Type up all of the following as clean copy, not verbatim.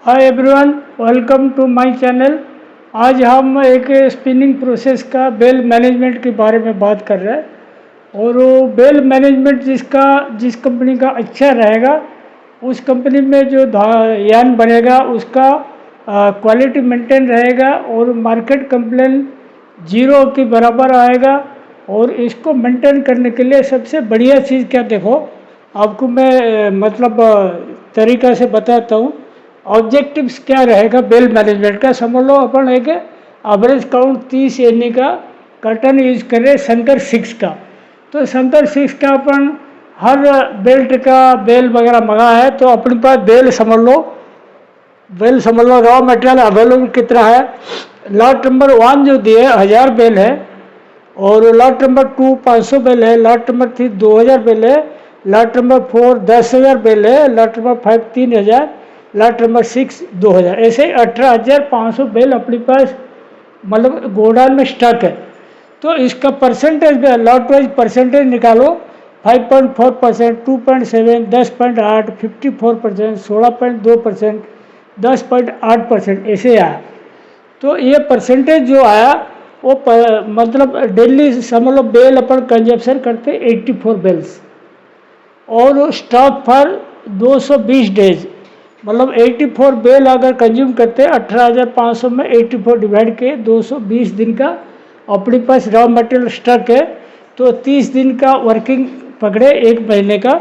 Hi everyone, welcome to my channel. आज हम एक स्पिनिंग प्रोसेस का बेल मैनेजमेंट के बारे में बात कर रहे हैं। और वो बेल मैनेजमेंट जिस कंपनी का अच्छा रहेगा उस कंपनी में जो यान बनेगा उसका क्वालिटी मेंटेन रहेगा और मार्केट कंप्लेन जीरो के बराबर आएगा। और इसको मेंटेन करने के लिए सबसे बढ़िया चीज़ क्या, देखो आपको मैं तरीका से बताता हूँ। ऑब्जेक्टिव्स क्या रहेगा बेल मैनेजमेंट का, समझ लो अपन एक एवरेज काउंट 30 एनी का कर्टन यूज करें शंकर 6 का। तो शंकर 6 का अपन हर बेल्ट का बेल वगैरह मंगा है तो अपने पास बेल समझ लो रॉ मटेरियल अवेलेबल कितना है। लॉट नंबर 1 जो दिए 1000 बेल है, और लॉट नंबर 2 500 बेल है, लॉट नंबर 3 2000 बेल है, लॉट नंबर 4 10,000 बेल है, लॉट नंबर 5 3000, लॉट नंबर 6 2000, ऐसे 18,500 बेल अपने पास मतलब गोडाउन में स्टॉक है। तो इसका परसेंटेज लॉट वाइज परसेंटेज निकालो। 5.4%, 2.7, 10.8, 54%, 16.2%, 10.8% ऐसे आया। तो ये परसेंटेज जो आया वो मतलब डेली समझ लो बेल अपन कंजप्शन करते 84 बेल्स, और स्टॉक फॉर 220 डेज मतलब 84 बेल अगर कंज्यूम करते 18,500 में 84 डिवाइड के 220 दिन का अपने पास रॉ मटेरियल स्टॉक है। तो 30 दिन का वर्किंग पकड़े एक महीने का,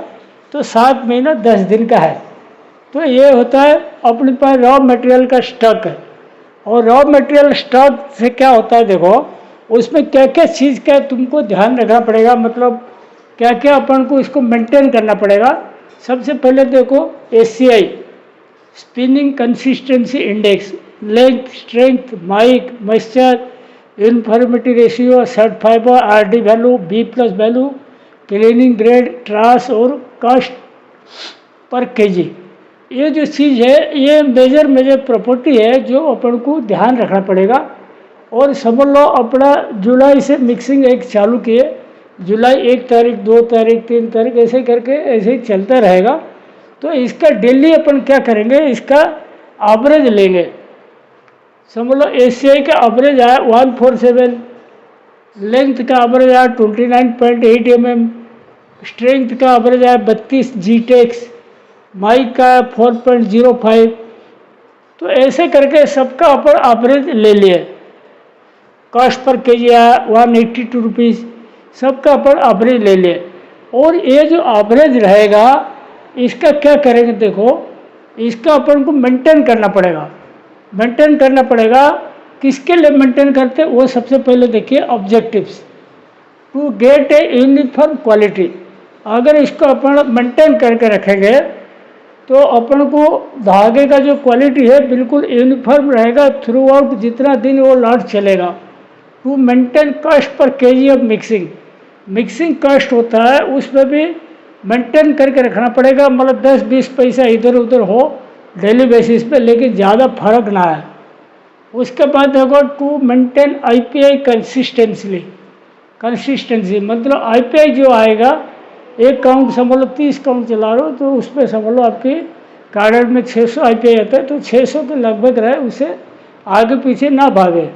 तो 7 महीना 10 दिन का है। तो ये होता है अपने पास रॉ मटेरियल का स्टॉक है। और रॉ मटेरियल स्टॉक से क्या होता है, देखो उसमें क्या क्या चीज़ का तुमको ध्यान रखना पड़ेगा, मतलब क्या क्या अपन को इसको मेंटेन करना पड़ेगा। सबसे पहले देखो ACI spinning consistency index, length, strength, mic, moisture, uniformity ratio, short fibre, RD value, B+ value, cleaning grade, trash और कास्ट पर केजी। ये जो चीज़ है ये मेजर प्रॉपर्टी है जो अपन को ध्यान रखना पड़ेगा। और समझ लो अपना जुलाई से मिक्सिंग एक चालू किए, जुलाई 1 तारीख 2 तारीख 3 तारीख ऐसे करके ऐसे ही चलता रहेगा। तो इसका डेली अपन क्या करेंगे, इसका एवरेज लेंगे। समझ लो ACI का एवरेज आया 147, लेंथ का एवरेज आया 29.8 mm, स्ट्रेंथ का एवरेज आया 32 GTEX, माइक का 4.05। तो ऐसे करके सबका अपन एवरेज ले लिए। कॉस्ट पर केजी आया 182 रुपीज़, सबका अपन एवरेज ले लिए। और ये जो एवरेज रहेगा इसका क्या करेंगे, देखो इसका अपन को मेंटेन करना पड़ेगा। मेंटेन करना पड़ेगा किसके लिए मेंटेन करते वो सबसे पहले देखिए objectives to get a uniform quality. अगर इसको अपन मेंटेन करके रखेंगे तो अपन को धागे का जो क्वालिटी है बिल्कुल यूनिफॉर्म रहेगा थ्रू आउट जितना दिन वो लॉट चलेगा। To maintain cost per KG of mixing cost होता है उसमें भी मेंटेन करके रखना पड़ेगा, मतलब 10-20 पैसा इधर उधर हो डेली बेसिस पे, लेकिन ज़्यादा फर्क ना आए। उसके बाद देखो टू मेंटेन IPI कंसिस्टेंसी मतलब IPI जो आएगा एक काउंट समझ लो 30 काउंट चला रहे हो तो उसमें समझ लो आपके कार्डर में 600 IPI आता है, तो 600 के लगभग रहे, उसे आगे पीछे ना भागे।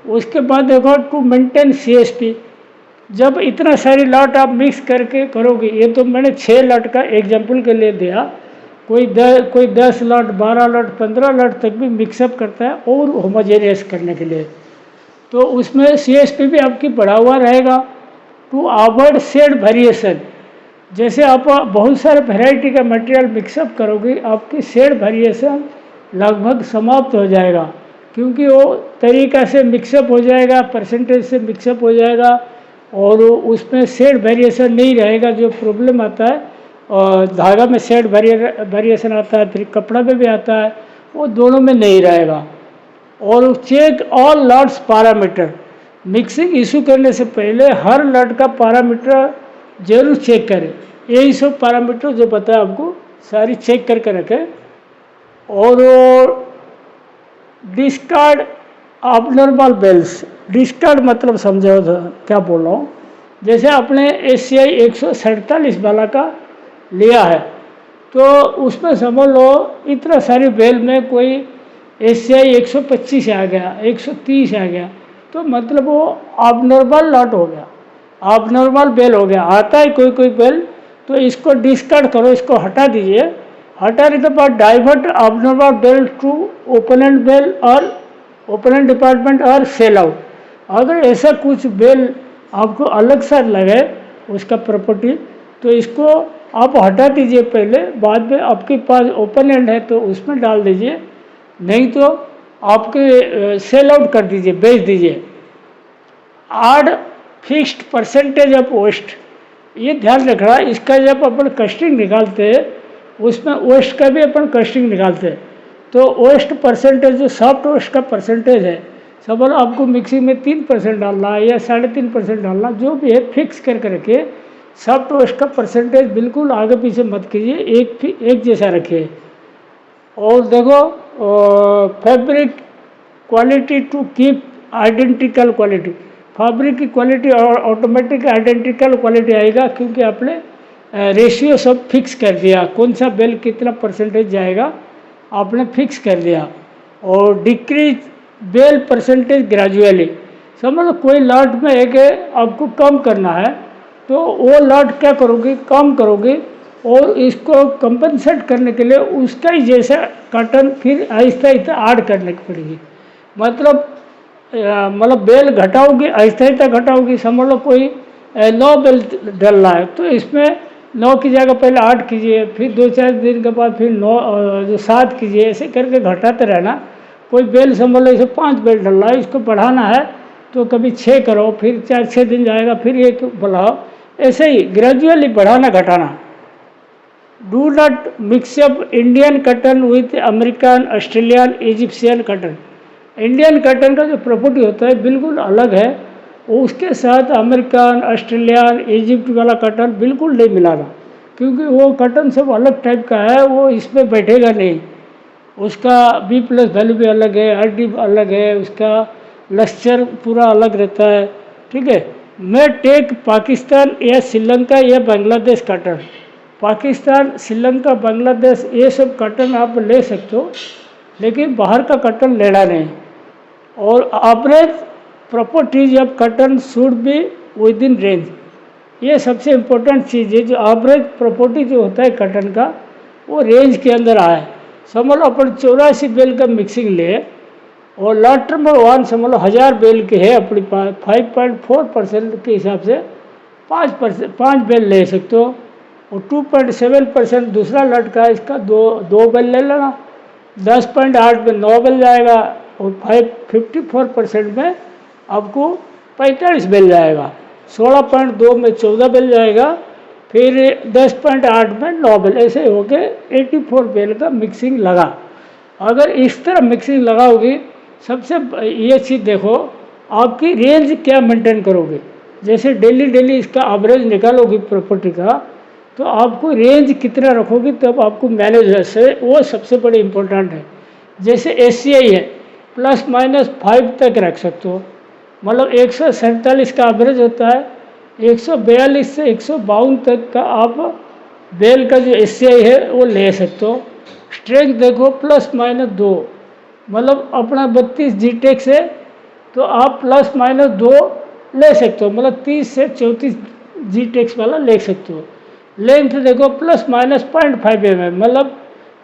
उसके बाद देखो टू मेंटेन CSP, जब इतना सारी लॉट आप मिक्स करके करोगे, ये तो मैंने 6 लॉट का एग्जाम्पल के लिए दिया, कोई 10 लॉट 12 लॉट 15 लॉट तक भी मिक्सअप करता है और होमोजेनियस करने के लिए, तो उसमें CSP भी आपकी बढ़ा हुआ रहेगा। टू अवॉइड शेड वेरिएशन, जैसे आप बहुत सारे वैरायटी का मटेरियल मिक्सअप करोगे आपकी शेड वेरिएशन लगभग समाप्त हो जाएगा, क्योंकि वो तरीका से मिक्सअप हो जाएगा, परसेंटेज से मिक्सअप हो जाएगा और उसमें शेड वेरिएशन नहीं रहेगा। जो प्रॉब्लम आता है और धागा में शेड वेरिएशन आता है, फिर कपड़ा में भी आता है, वो दोनों में नहीं रहेगा। और check all lots parameter, mixing issue करने से पहले हर लॉट का पैरामीटर जरूर चेक करें। यही सब पैरामीटर जो बताया आपको सारी चेक करके रखें। और डिस्कार्ड अबनॉर्मल बेल्स, डिस्कार्ड मतलब समझो क्या बोल रहा हूँ। जैसे आपने ACI 147 वाला का लिया है तो उसमें समझ लो इतना सारी बेल में कोई एशियाई 125 आ गया, 130 आ गया, तो मतलब वो abnormal लॉट हो गया, abnormal बेल हो गया। आता है कोई कोई बेल, तो इसको डिस्कार्ड करो, इसको हटा दीजिए। हटाने के बाद divert abnormal bale to open bale और ओपन डिपार्टमेंट और सेल आउट। अगर ऐसा कुछ बेल आपको अलग सा लगे उसका प्रॉपर्टी, तो इसको आप हटा दीजिए पहले, बाद में आपके पास ओपन एंड है तो उसमें डाल दीजिए, नहीं तो आपके सेल आउट कर दीजिए, बेच दीजिए। आड फिक्स्ड परसेंटेज ऑफ वेस्ट, ये ध्यान रखना, इसका जब अपन कस्टिंग निकालते हैं उसमें वेस्ट का भी अपन कस्टिंग निकालते हैं, तो वेस्ट परसेंटेज जो सॉफ्ट वेस्ट का परसेंटेज है, समझ लो आपको मिक्सिंग में 3% डालना है या 3.5% डालना, जो भी है फिक्स करके रखिए। सॉफ्ट वेस्ट का परसेंटेज बिल्कुल आगे पीछे मत कीजिए, एक जैसा रखिए। और देखो fabric quality to keep identical quality, fabric की क्वालिटी और ऑटोमेटिक आइडेंटिकल क्वालिटी आएगा, क्योंकि आपने रेशियो सब फिक्स कर दिया, कौन सा बेल कितना परसेंटेज जाएगा आपने फिक्स कर दिया। और डिक्रीज बेल परसेंटेज ग्रेजुअली, समझ लो कोई लॉट में एक आपको कम करना है, तो वो लॉट क्या करोगे, कम करोगे, और इसको कंपनसेट करने के लिए उसका ही जैसा कॉटन फिर आहिस्ता आहिस्ता ऐड करने की पड़ेगी। मतलब बेल घटाओगे, आहिस्ता आहिस्ता घटाओगी। समझ लो कोई 9 बेल डल रहा है, तो इसमें 9 की जगह पहले 8 कीजिए, फिर 2-4 दिन के बाद फिर 7 कीजिए, ऐसे करके घटाते रहना। कोई बेल समझ लो इसे 5 बेल डल रहा है, इसको बढ़ाना है तो कभी 6 करो, फिर 4-6 दिन जाएगा फिर 1 बढ़ाओ, ऐसे ही ग्रेजुअली बढ़ाना घटाना। Do not mix up Indian cotton with American, Australian, Egyptian cotton. Indian cotton का जो प्रॉपर्टी होता है बिल्कुल अलग है, उसके साथ अमेरिकन, ऑस्ट्रेलियन, इजिप्ट वाला कॉटन बिल्कुल नहीं मिलाना, क्योंकि वो कॉटन सब अलग टाइप का है, वो इसमें बैठेगा नहीं। उसका B+ वैल्यू भी अलग है, RD अलग है, उसका लस्चर पूरा अलग रहता है, ठीक है। मैं टेक पाकिस्तान या श्रीलंका या बांग्लादेश कॉटन, पाकिस्तान, श्रीलंका, बांग्लादेश ये सब कॉटन आप ले सकते हो, लेकिन बाहर का कॉटन लेना नहीं। और average properties of cotton should be with in range, ये सबसे इम्पोर्टेंट चीज़ है। जो एवरेज प्रॉपर्टी जो होता है कॉटन का, वो रेंज के अंदर आए। समझ लो अपन 84 बेल का मिक्सिंग ले, और लॉट नंबर 1 समझ लो 1000 बेल के है अपने पास, 5.4% के हिसाब से 5 बेल ले सकते हो, और 2.7% दूसरा लॉट का, इसका दो बेल ले लेना, 10.8 में 9 बेल जाएगा, और 54% में आपको 45 बेल जाएगा, 16.2 में 14 बेल जाएगा, फिर 10.8 में 9 बेल, ऐसे हो के 84 बेल का मिक्सिंग लगा। अगर इस तरह मिक्सिंग लगाओगी, सबसे ये चीज़ देखो आपकी रेंज क्या मेंटेन करोगे। जैसे डेली इसका एवरेज निकालोगी प्रॉपर्टी का, तो आपको रेंज कितना रखोगी तब आपको मैनेज से, वो सबसे बड़ी इम्पोर्टेंट है। जैसे ACI है ±5 तक रख सकते हो, मतलब 147 का एवरेज होता है, 142 से 152 तक का आप बेल का जो ACI है वो ले सकते हो। स्ट्रेंथ देखो ±2, मतलब अपना 32 GTEX है तो आप ±2 ले सकते हो, मतलब 30 से 34 GTEX वाला ले सकते हो। लेंथ देखो ±0.5 mm, मतलब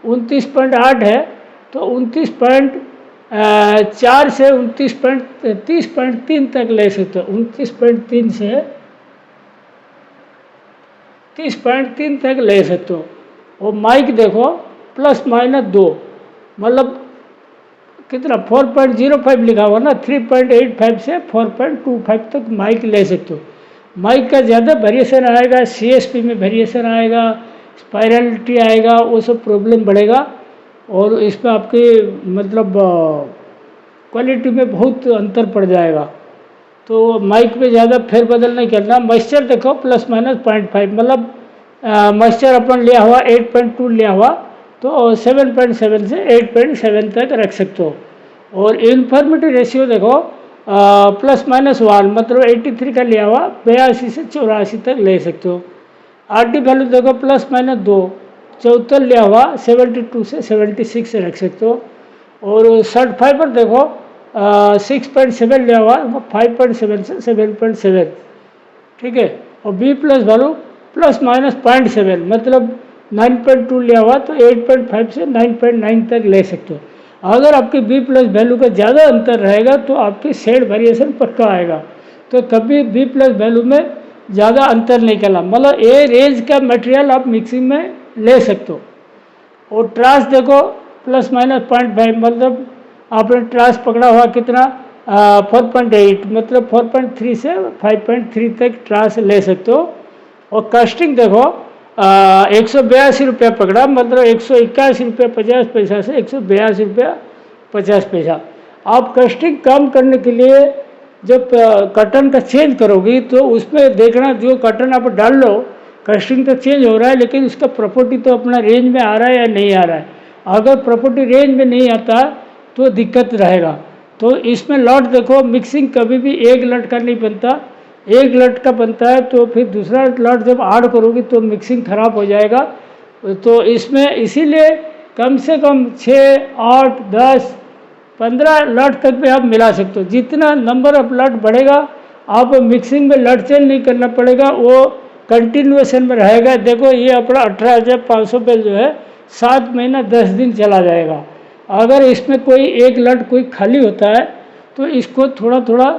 29.8 है तो 29.4 से 29.30.3 तक ले सकते हो, 29.3 से 30.3 तक ले सकते हो। और माइक देखो ±2, मतलब कितना 4.05 लिखा हुआ ना, 3.85 से 4.25 तक माइक ले सकते हो। माइक का ज़्यादा वेरिएशन आएगा, CSP में वेरिएशन आएगा, स्पायरलिटी आएगा, वो सब प्रॉब्लम बढ़ेगा, और इसमें आपके मतलब क्वालिटी में बहुत अंतर पड़ जाएगा। तो माइक पे ज़्यादा फेरबदल नहीं करना। मॉइस्चर देखो ±0.5, मतलब मॉइस्चर अपन लिया हुआ 8.2 लिया हुआ, तो 7.7 से 8.7 तक रख सकते हो। और यूनिफॉर्मिटी रेशियो देखो ±1, मतलब 83 का लिया हुआ 82 से 84 तक ले सकते हो। RD वैल्यू देखो ±2, 74 लिया हुआ 72 से 76 रख सकते हो। और सर्ट फाइबर देखो 6.7 लिया हुआ 5.7 से 7.7, ठीक है। और B plus value plus minus 0.7 मतलब 9.2 लिया हुआ तो 8.5 से 9.9 तक ले सकते हो। अगर आपकी बी प्लस वैल्यू का ज़्यादा अंतर रहेगा तो आपकी शेड वेरिएशन पक्का आएगा। तो कभी बी प्लस वैल्यू में ज़्यादा अंतर नहीं करना, मतलब ए रेंज का मटेरियल आप मिक्सिंग में ले सकते हो। और ट्रास देखो प्लस माइनस 0.5 मतलब आपने ट्रास पकड़ा हुआ कितना 4.8 मतलब 4.3 से 5.3 तक ट्रास ले सकते हो। और कास्टिंग देखो 182 रुपया पकड़ा मतलब 181 रुपया 50 पैसा से 182 रुपया 50 पैसा। आप कास्टिंग कम करने के लिए जब कटन का चेंज करोगी तो उसमें देखना जो कटन आप डाल लो कास्टिंग तो चेंज हो रहा है लेकिन उसका प्रॉपर्टी तो अपना रेंज में आ रहा है या नहीं आ रहा है। अगर प्रॉपर्टी रेंज में नहीं आता तो दिक्कत रहेगा। तो इसमें लॉट देखो मिक्सिंग कभी भी एक लट का नहीं बनता, एक लट का बनता है तो फिर दूसरा लट जब ऐड करोगी तो मिक्सिंग खराब हो जाएगा। तो इसमें इसीलिए कम से कम 6, 8, 10, 15 लट तक भी आप मिला सकते हो। जितना नंबर ऑफ लट बढ़ेगा आप मिक्सिंग में लट चेंज नहीं करना पड़ेगा, वो कंटिन्यूएशन में रहेगा। देखो ये अपना 18,500 बिल जो है 7 महीना 10 दिन चला जाएगा। अगर इसमें कोई एक लट कोई खाली होता है तो इसको थोड़ा थोड़ा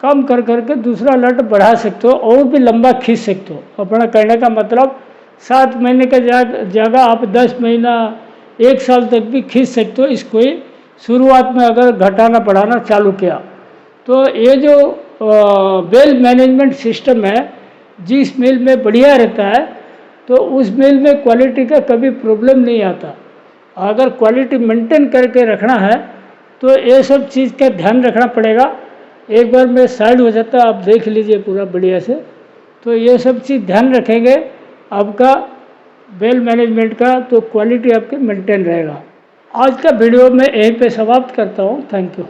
कम कर करके दूसरा लट बढ़ा सकते हो और भी लंबा खींच सकते हो। अपना कहने का मतलब 7 महीने का जगह आप 10 महीना 1 साल तक भी खींच सकते हो। इसको ही शुरुआत में अगर घटाना बढ़ाना चालू किया तो ये जो बेल मैनेजमेंट सिस्टम है जिस मिल में बढ़िया रहता है तो उस मिल में क्वालिटी का कभी प्रॉब्लम नहीं आता। अगर क्वालिटी मेंटेन करके रखना है तो ये सब चीज़ का ध्यान रखना पड़ेगा। एक बार मैं साइड हो जाता आप देख लीजिए पूरा बढ़िया से। तो ये सब चीज़ ध्यान रखेंगे आपका बेल मैनेजमेंट का तो क्वालिटी आपकी मेंटेन रहेगा। आज का वीडियो मैं यहीं पे समाप्त करता हूँ। Thank you.